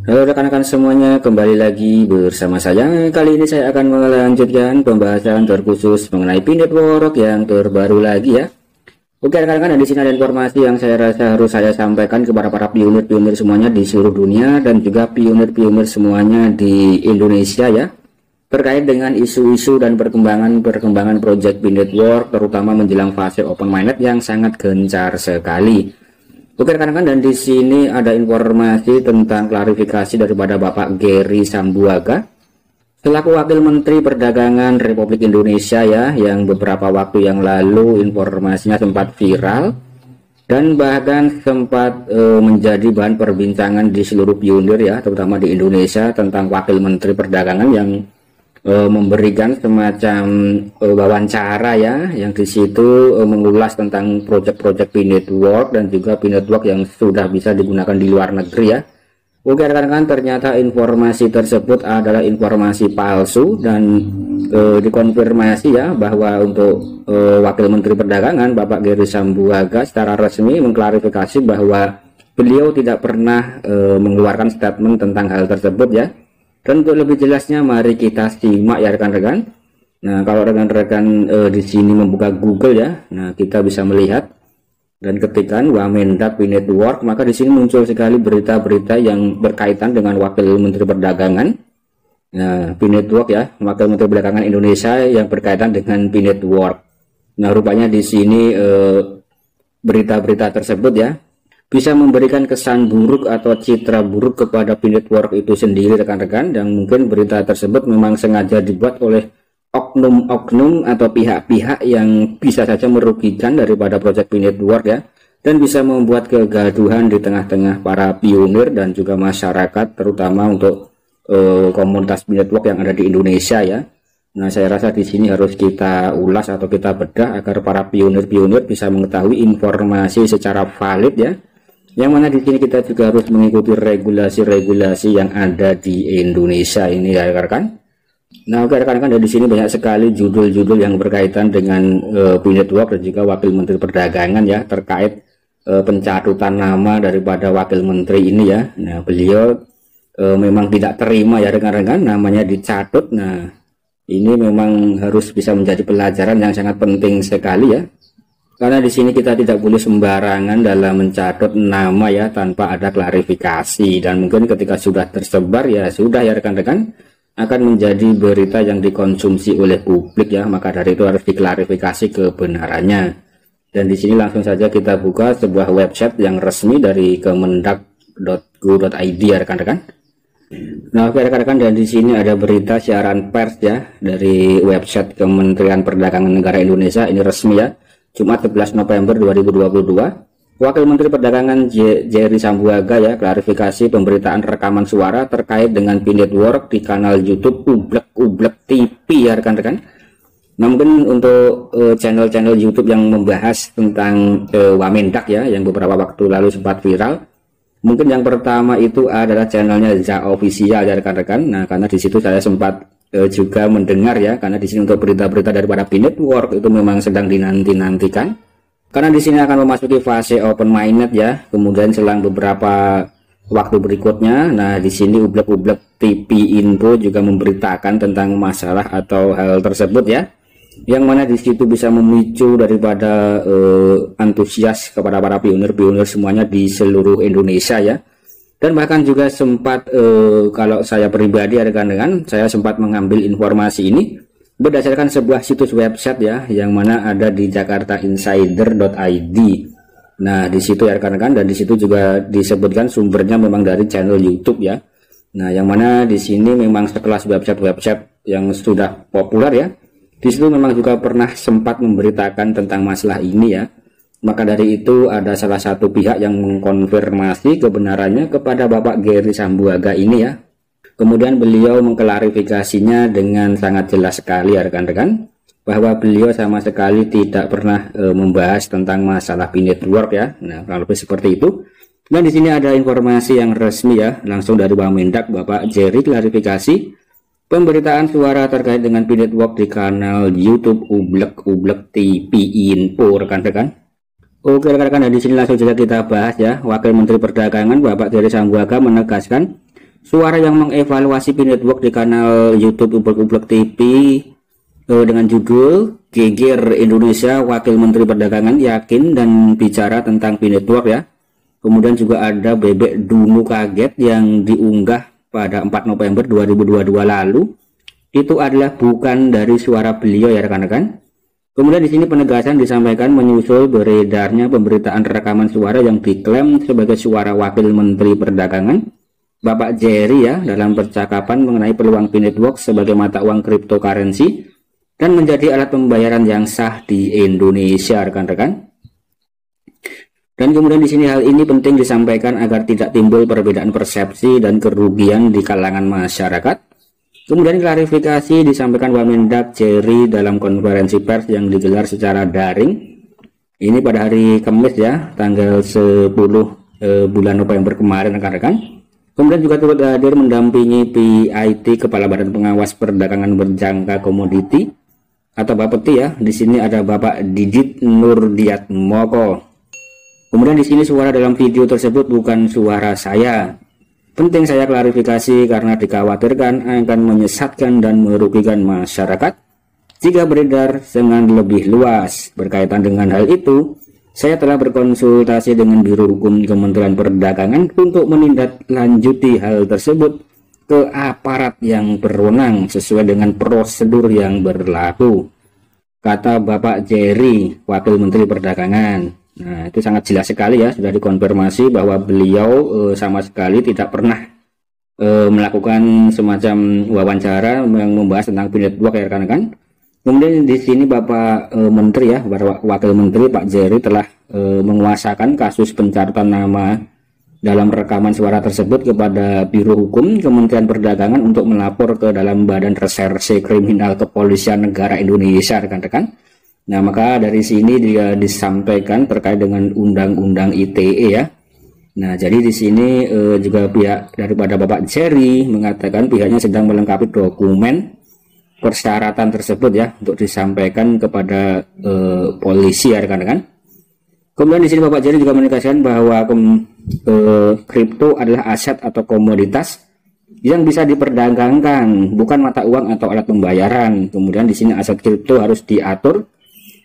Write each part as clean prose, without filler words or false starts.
Halo rekan-rekan semuanya, kembali lagi bersama saya. Kali ini saya akan melanjutkan pembahasan terkhusus mengenai Pi Network yang terbaru lagi ya. Oke rekan-rekan, di sini ada informasi yang saya rasa harus saya sampaikan kepada para pionir-pionir semuanya di seluruh dunia dan juga pionir-pionir semuanya di Indonesia ya. Terkait dengan isu-isu dan perkembangan project Pi Network, terutama menjelang fase open mainnet yang sangat gencar sekali. Oke rekan-rekan, dan di sini ada informasi tentang klarifikasi daripada Bapak Gary Sambuaga selaku Wakil Menteri Perdagangan Republik Indonesia ya, yang beberapa waktu yang lalu informasinya sempat viral dan bahkan sempat menjadi bahan perbincangan di seluruh pionir ya, terutama di Indonesia, tentang Wakil Menteri Perdagangan yang memberikan semacam wawancara ya, yang di situ mengulas tentang proyek-proyek Pi Network dan juga Pi Network yang sudah bisa digunakan di luar negeri ya. Oke rekan-rekan, ternyata informasi tersebut adalah informasi palsu dan dikonfirmasi ya, bahwa untuk Wakil Menteri Perdagangan Bapak Gary Sambuaga secara resmi mengklarifikasi bahwa beliau tidak pernah mengeluarkan statement tentang hal tersebut ya. Dan untuk lebih jelasnya mari kita simak ya rekan-rekan. Nah, kalau rekan-rekan di sini membuka Google ya, nah kita bisa melihat dan ketikkan Wamendak Pi Network, maka di sini muncul sekali berita-berita yang berkaitan dengan Wakil Menteri Perdagangan. Nah, Pi Network ya, Wakil Menteri Perdagangan Indonesia yang berkaitan dengan Pi Network. Nah, rupanya di sini berita-berita tersebut ya bisa memberikan kesan buruk atau citra buruk kepada Pi Network itu sendiri rekan-rekan, dan mungkin berita tersebut memang sengaja dibuat oleh oknum-oknum atau pihak-pihak yang bisa saja merugikan daripada proyek Pi Network ya, dan bisa membuat kegaduhan di tengah-tengah para pionir dan juga masyarakat, terutama untuk komunitas Pi Network yang ada di Indonesia ya. Nah, saya rasa di sini harus kita ulas atau kita bedah agar para pionir-pionir bisa mengetahui informasi secara valid ya. Yang mana di sini kita juga harus mengikuti regulasi-regulasi yang ada di Indonesia ini ya rekan-rekan. Nah, oke rekan-rekan, dari sini banyak sekali judul-judul yang berkaitan dengan Pi Network dan juga Wakil Menteri Perdagangan ya, terkait pencatutan nama daripada Wakil Menteri ini ya. Nah, beliau memang tidak terima ya rekan-rekan, namanya dicatut. Nah, ini memang harus bisa menjadi pelajaran yang sangat penting sekali ya. Karena di sini kita tidak boleh sembarangan dalam mencatut nama ya tanpa ada klarifikasi, dan mungkin ketika sudah tersebar ya sudah ya rekan-rekan, akan menjadi berita yang dikonsumsi oleh publik ya, maka dari itu harus diklarifikasi kebenarannya. Dan di sini langsung saja kita buka sebuah website yang resmi dari kemendak.go.id ya rekan-rekan. Nah, oke rekan-rekan, dan di sini ada berita siaran pers ya dari website Kementerian Perdagangan Negara Indonesia, ini resmi ya. Jumat 11 November 2022, Wakil Menteri Perdagangan Gary Sambuaga ya klarifikasi pemberitaan rekaman suara terkait dengan Pi Network di kanal YouTube Ublek TV ya rekan-rekan. Nah, mungkin untuk channel-channel YouTube yang membahas tentang Wamendak ya, yang beberapa waktu lalu sempat viral, mungkin yang pertama itu adalah channelnya Za Official ya rekan-rekan. Nah, karena di situ saya sempat juga mendengar ya, karena di sini untuk berita-berita daripada Pi Network itu memang sedang dinanti-nantikan, karena di sini akan memasuki fase open mainnet ya. Kemudian selang beberapa waktu berikutnya, nah di sini Ublek TV Info juga memberitakan tentang masalah atau hal tersebut ya, yang mana di situ bisa memicu daripada antusias kepada para pionir-pionir semuanya di seluruh Indonesia ya. Dan bahkan juga sempat kalau saya pribadi rekan-rekan, saya sempat mengambil informasi ini berdasarkan sebuah situs website ya, yang mana ada di jakartainsider.id. Nah, di situ ya rekan-rekan, dan di situ juga disebutkan sumbernya memang dari channel YouTube ya. Nah, yang mana di sini memang sekelas website-website yang sudah populer ya. Di situ memang juga pernah sempat memberitakan tentang masalah ini ya. Maka dari itu ada salah satu pihak yang mengkonfirmasi kebenarannya kepada Bapak Gary Sambuaga ini ya. Kemudian beliau mengklarifikasinya dengan sangat jelas sekali ya rekan-rekan, bahwa beliau sama sekali tidak pernah membahas tentang masalah Pi Network ya. Nah, kurang lebih seperti itu. Dan di sini ada informasi yang resmi ya, langsung dari Wamendak Bapak Gary, klarifikasi pemberitaan suara terkait dengan Pi Network di kanal YouTube Ublek TV Info rekan-rekan. Oke rekan-rekan, di sini langsung saja kita bahas ya. Wakil Menteri Perdagangan Bapak Gary Sambuaga menegaskan suara yang mengevaluasi P-Network di kanal YouTube Ublek-Ublek TV dengan judul Geger Indonesia Wakil Menteri Perdagangan Yakin dan Bicara tentang P-Network ya. Kemudian juga ada Bebek Dunu Kaget yang diunggah pada 4 November 2022 lalu. Itu adalah bukan dari suara beliau ya rekan-rekan. Kemudian di sini penegasan disampaikan menyusul beredarnya pemberitaan rekaman suara yang diklaim sebagai suara Wakil Menteri Perdagangan Bapak Jerry ya dalam percakapan mengenai peluang P-Network sebagai mata uang cryptocurrency dan menjadi alat pembayaran yang sah di Indonesia rekan-rekan. Dan kemudian di sini hal ini penting disampaikan agar tidak timbul perbedaan persepsi dan kerugian di kalangan masyarakat. Kemudian klarifikasi disampaikan Wamendak Jerry dalam konferensi pers yang digelar secara daring. Ini pada hari Kamis ya, tanggal 10 bulan November kemarin rekan-rekan. Kemudian juga turut hadir mendampingi PIT Kepala Badan Pengawas Perdagangan Berjangka Komoditi atau Bapeti ya. Di sini ada Bapak Didit Nurdiat Moko. Kemudian di sini suara dalam video tersebut bukan suara saya. Penting saya klarifikasi karena dikhawatirkan akan menyesatkan dan merugikan masyarakat jika beredar dengan lebih luas. Berkaitan dengan hal itu, saya telah berkonsultasi dengan Biro Hukum Kementerian Perdagangan untuk menindaklanjuti hal tersebut ke aparat yang berwenang sesuai dengan prosedur yang berlaku, kata Bapak Jerry, Wakil Menteri Perdagangan. Nah, itu sangat jelas sekali ya, sudah dikonfirmasi bahwa beliau sama sekali tidak pernah melakukan semacam wawancara yang membahas tentang P-Network ya rekan-rekan. Kemudian di sini Bapak Menteri ya, Wakil Menteri Pak Jerry telah menguasakan kasus pencatatan nama dalam rekaman suara tersebut kepada Biro Hukum Kementerian Perdagangan untuk melapor ke dalam Badan Reserse Kriminal Kepolisian Negara Indonesia rekan-rekan. Nah, maka dari sini dia disampaikan terkait dengan Undang-Undang ITE ya. Nah, jadi di sini juga pihak daripada Bapak Jerry mengatakan pihaknya sedang melengkapi dokumen persyaratan tersebut ya untuk disampaikan kepada polisi ya rekan-rekan. Kemudian di sini Bapak Jerry juga menegaskan bahwa kripto adalah aset atau komoditas yang bisa diperdagangkan, bukan mata uang atau alat pembayaran. Kemudian di sini aset kripto harus diatur,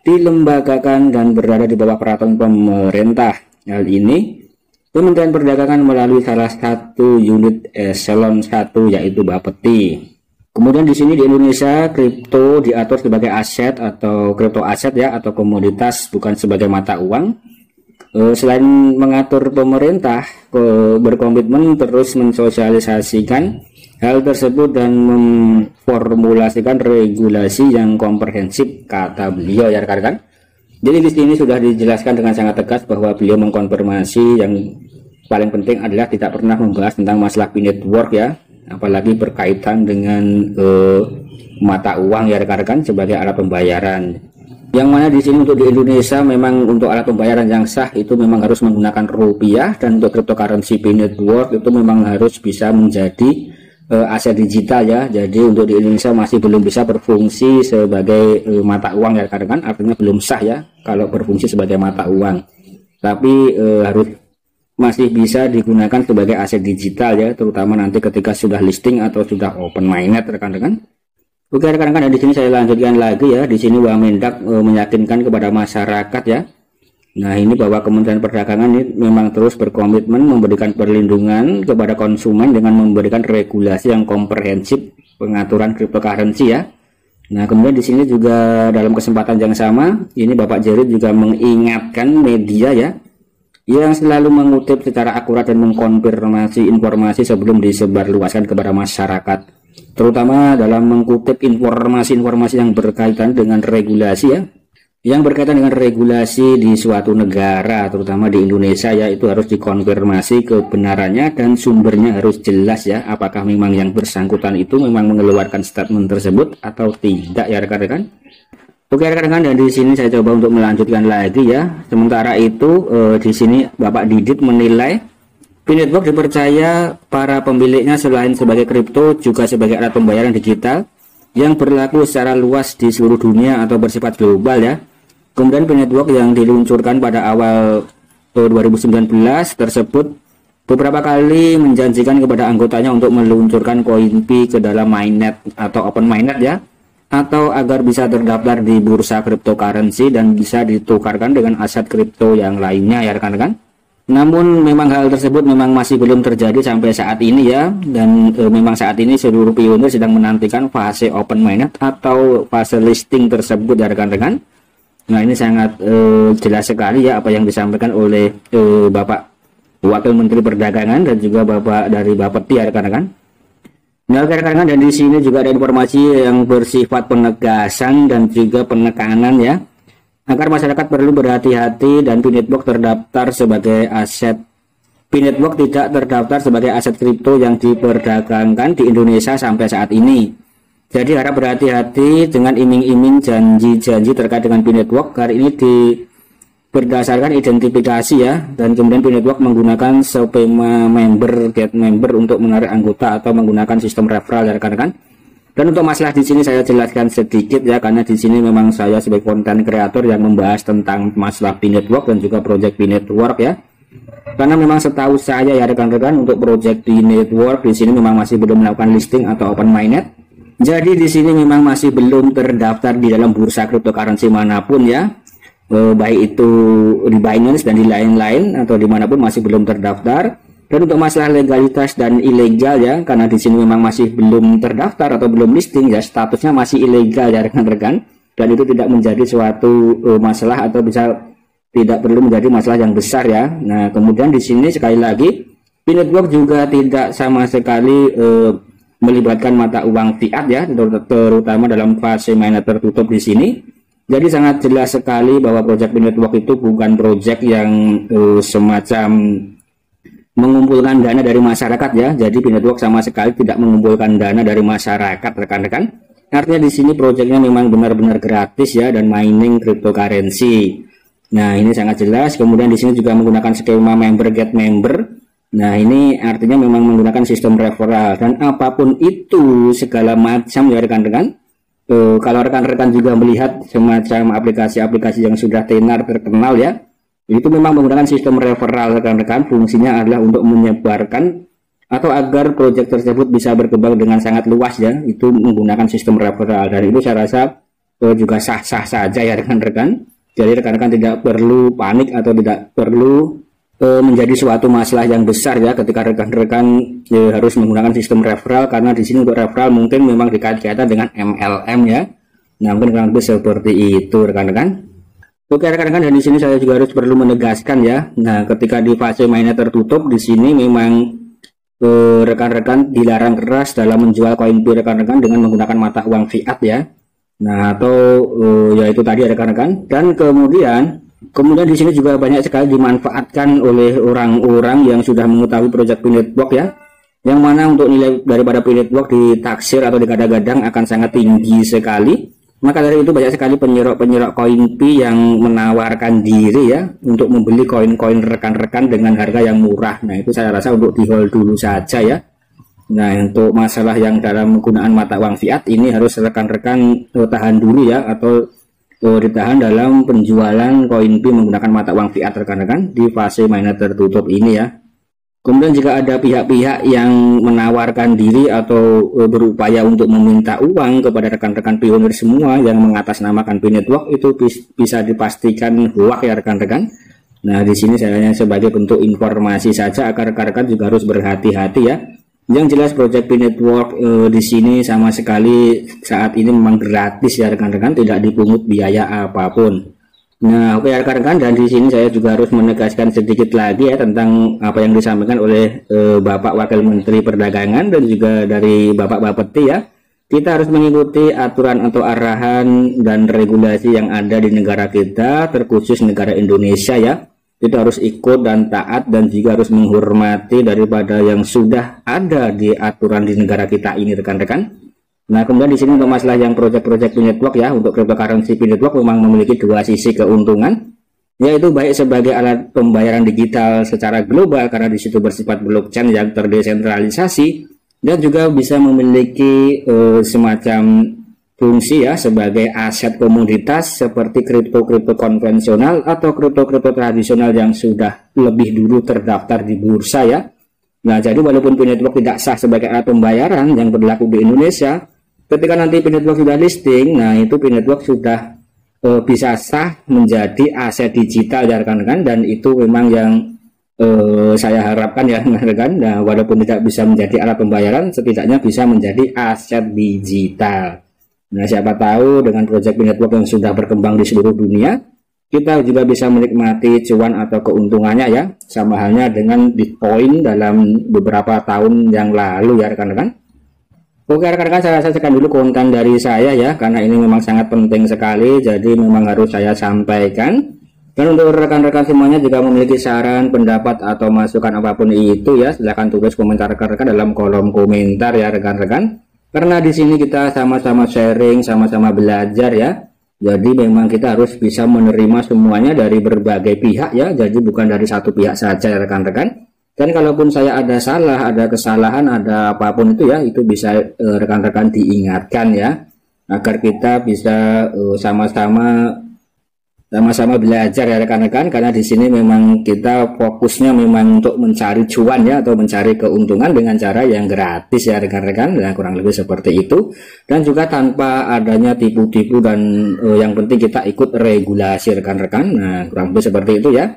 dilembagakan dan berada di bawah peraturan pemerintah. Hal ini Kementerian Perdagangan melalui salah satu unit eselon 1 yaitu Bapeti. Kemudian di sini di Indonesia kripto diatur sebagai aset atau kripto aset ya atau komoditas, bukan sebagai mata uang. Selain mengatur, pemerintah berkomitmen terus mensosialisasikan hal tersebut dan memformulasikan regulasi yang komprehensif, kata beliau ya rekan-rekan. Jadi di sini sudah dijelaskan dengan sangat tegas bahwa beliau mengkonfirmasi yang paling penting adalah tidak pernah membahas tentang masalah P-Network ya, apalagi berkaitan dengan mata uang ya rekan-rekan sebagai alat pembayaran. Yang mana di sini untuk di Indonesia memang untuk alat pembayaran yang sah itu memang harus menggunakan rupiah, dan untuk cryptocurrency P-Network itu memang harus bisa menjadi aset digital ya. Jadi untuk di Indonesia masih belum bisa berfungsi sebagai mata uang ya rekan-rekan, artinya belum sah ya kalau berfungsi sebagai mata uang, tapi harus masih bisa digunakan sebagai aset digital ya, terutama nanti ketika sudah listing atau sudah open mainnet rekan-rekan. Oke rekan-rekan, dan di sini saya lanjutkan lagi ya. Di sini Wamendak meyakinkan kepada masyarakat ya. Nah, ini bahwa Kementerian Perdagangan ini memang terus berkomitmen memberikan perlindungan kepada konsumen dengan memberikan regulasi yang komprehensif pengaturan cryptocurrency ya. Nah, kemudian di sini juga dalam kesempatan yang sama, ini Bapak Jerry juga mengingatkan media ya yang selalu mengutip secara akurat dan mengkonfirmasi informasi sebelum disebarluaskan kepada masyarakat, terutama dalam mengutip informasi-informasi yang berkaitan dengan regulasi ya, yang berkaitan dengan regulasi di suatu negara, terutama di Indonesia ya, itu harus dikonfirmasi kebenarannya dan sumbernya harus jelas ya, apakah memang yang bersangkutan itu memang mengeluarkan statement tersebut atau tidak ya rekan-rekan. Oke rekan-rekan, dan di sini saya coba untuk melanjutkan lagi ya. Sementara itu di sini Bapak Didit menilai P-Network dipercaya para pemiliknya selain sebagai kripto juga sebagai alat pembayaran digital yang berlaku secara luas di seluruh dunia atau bersifat global ya. Kemudian P-Network yang diluncurkan pada awal 2019 tersebut beberapa kali menjanjikan kepada anggotanya untuk meluncurkan koin Pi ke dalam mainnet atau open mainnet ya, atau agar bisa terdaftar di bursa cryptocurrency dan bisa ditukarkan dengan aset kripto yang lainnya ya rekan-rekan. Namun memang hal tersebut memang masih belum terjadi sampai saat ini ya, dan memang saat ini seluruh pionir sedang menantikan fase open mainnet atau fase listing tersebut ya rekan-rekan. Nah ini sangat jelas sekali ya apa yang disampaikan oleh Bapak Wakil Menteri Perdagangan dan juga Bapak dari Bapepti ya rekan-rekan. Nah rekan-rekan, dan di sini juga ada informasi yang bersifat penegasan dan juga penekanan ya, agar masyarakat perlu berhati-hati dan Pinetwork terdaftar sebagai aset. Pinetwork tidak terdaftar sebagai aset kripto yang diperdagangkan di Indonesia sampai saat ini. Jadi harap berhati-hati dengan iming-iming janji-janji terkait dengan Pinetwork. Kali ini berdasarkan identifikasi ya, dan kemudian Pinetwork menggunakan skema member get member untuk menarik anggota atau menggunakan sistem referral ya rekan-rekan. Dan untuk masalah di sini saya jelaskan sedikit ya, karena di sini memang saya sebagai konten kreator yang membahas tentang masalah Pinetwork dan juga project Pinetwork ya. Karena memang setahu saya ya rekan-rekan, untuk project Pinetwork di sini memang masih belum melakukan listing atau open mainnet. Jadi di sini memang masih belum terdaftar di dalam bursa cryptocurrency manapun ya. Baik itu di Binance dan di lain-lain atau dimanapun masih belum terdaftar. Dan untuk masalah legalitas dan ilegal ya, karena di sini memang masih belum terdaftar atau belum listing ya, statusnya masih ilegal ya rekan-rekan, dan itu tidak menjadi suatu masalah atau bisa tidak perlu menjadi masalah yang besar ya. Nah kemudian di sini sekali lagi Pinetwork juga tidak sama sekali melibatkan mata uang fiat ya, terutama dalam fase mainnet tertutup di sini. Jadi sangat jelas sekali bahwa project Pinetwork itu bukan project yang semacam mengumpulkan dana dari masyarakat ya. Jadi Pinetwork sama sekali tidak mengumpulkan dana dari masyarakat rekan-rekan. Artinya di sini projectnya memang benar-benar gratis ya, dan mining cryptocurrency. Nah ini sangat jelas. Kemudian di sini juga menggunakan skema member get member. Nah ini artinya memang menggunakan sistem referral, dan apapun itu segala macam ya rekan-rekan. Kalau rekan-rekan juga melihat semacam aplikasi-aplikasi yang sudah tenar terkenal ya, itu memang menggunakan sistem referral rekan-rekan. Fungsinya adalah untuk menyebarkan atau agar proyek tersebut bisa berkembang dengan sangat luas ya, itu menggunakan sistem referral. Dan itu saya rasa juga sah-sah saja ya rekan-rekan. Jadi rekan-rekan tidak perlu panik atau tidak perlu menjadi suatu masalah yang besar ya ketika rekan-rekan harus menggunakan sistem referral, karena di sini untuk referral mungkin memang dikait-kaitan dengan MLM ya. Nah mungkin kurang lebih seperti itu rekan-rekan. Oke rekan-rekan, dan di sini saya juga harus perlu menegaskan ya. Nah ketika di fase mainnet tertutup di sini memang rekan-rekan dilarang keras dalam menjual koin Pi rekan-rekan dengan menggunakan mata uang fiat ya. Nah atau yaitu tadi rekan-rekan. Dan kemudian di sini juga banyak sekali dimanfaatkan oleh orang-orang yang sudah mengetahui project Pinetwork ya, yang mana untuk nilai daripada Pinetwork ditaksir atau digadang-gadang akan sangat tinggi sekali. Maka dari itu banyak sekali penyerok koin Pi yang menawarkan diri ya untuk membeli koin-koin rekan-rekan dengan harga yang murah. Nah itu saya rasa untuk di hold dulu saja ya. Nah untuk masalah yang dalam menggunakan mata uang fiat ini harus rekan-rekan tahan dulu ya, atau ditahan dalam penjualan koin Pi menggunakan mata uang fiat rekan-rekan di fase mainnet tertutup ini ya. Kemudian jika ada pihak-pihak yang menawarkan diri atau berupaya untuk meminta uang kepada rekan-rekan pionir semua yang mengatasnamakan Pinetwork, itu bisa dipastikan hoax ya rekan-rekan. Nah di sini saya hanya sebagai bentuk informasi saja agar rekan-rekan juga harus berhati-hati ya. Yang jelas project Pinetwork di sini sama sekali saat ini memang gratis ya rekan-rekan, tidak dipungut biaya apapun. Nah oke rekan-rekan, dan di sini saya juga harus menegaskan sedikit lagi ya tentang apa yang disampaikan oleh Bapak Wakil Menteri Perdagangan dan juga dari Bapak Bapepti ya. Kita harus mengikuti aturan atau arahan dan regulasi yang ada di negara kita, terkhusus negara Indonesia ya. Itu harus ikut dan taat, dan juga harus menghormati daripada yang sudah ada di aturan di negara kita ini rekan-rekan. Nah kemudian di sini untuk masalah yang project-project Pinetwork ya, untuk cryptocurrency Pinetwork memang memiliki dua sisi keuntungan, yaitu baik sebagai alat pembayaran digital secara global karena di situ bersifat blockchain yang terdesentralisasi, dan juga bisa memiliki semacam fungsi ya sebagai aset komoditas seperti kripto-kripto konvensional atau kripto-kripto tradisional yang sudah lebih dulu terdaftar di bursa ya. Nah, jadi walaupun Pi Network tidak sah sebagai alat pembayaran yang berlaku di Indonesia, ketika nanti Pi Network sudah listing, nah itu Pi Network sudah bisa sah menjadi aset digital ya rekan-rekan, dan itu memang yang saya harapkan ya rekan-rekan. Nah, walaupun tidak bisa menjadi alat pembayaran, setidaknya bisa menjadi aset digital. Nah, siapa tahu dengan project Pi Network yang sudah berkembang di seluruh dunia, kita juga bisa menikmati cuan atau keuntungannya ya, sama halnya dengan Bitcoin dalam beberapa tahun yang lalu ya rekan-rekan. Oke rekan-rekan, saya selesaikan dulu konten dari saya ya, karena ini memang sangat penting sekali, jadi memang harus saya sampaikan. Dan untuk rekan-rekan semuanya, jika memiliki saran, pendapat, atau masukan apapun itu ya, silahkan tulis komentar rekan-rekan dalam kolom komentar ya rekan-rekan. Karena di sini kita sama-sama sharing, sama-sama belajar ya. Jadi memang kita harus bisa menerima semuanya dari berbagai pihak ya, jadi bukan dari satu pihak saja ya rekan-rekan. Dan kalaupun saya ada salah, ada kesalahan, ada apapun itu ya, itu bisa rekan-rekan diingatkan ya, agar kita bisa sama-sama belajar ya rekan-rekan. Karena di sini memang kita fokusnya memang untuk mencari cuan ya, atau mencari keuntungan dengan cara yang gratis ya rekan-rekan. Nah, kurang lebih seperti itu, dan juga tanpa adanya tipu-tipu, dan yang penting kita ikut regulasi rekan-rekan. Nah, kurang lebih seperti itu ya.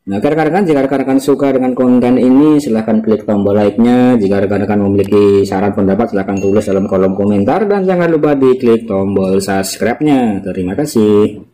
Nah, rekan-rekan, jika rekan-rekan suka dengan konten ini, silahkan klik tombol like-nya. Jika rekan-rekan memiliki saran pendapat, silahkan tulis dalam kolom komentar, dan jangan lupa diklik tombol subscribe-nya. Terima kasih.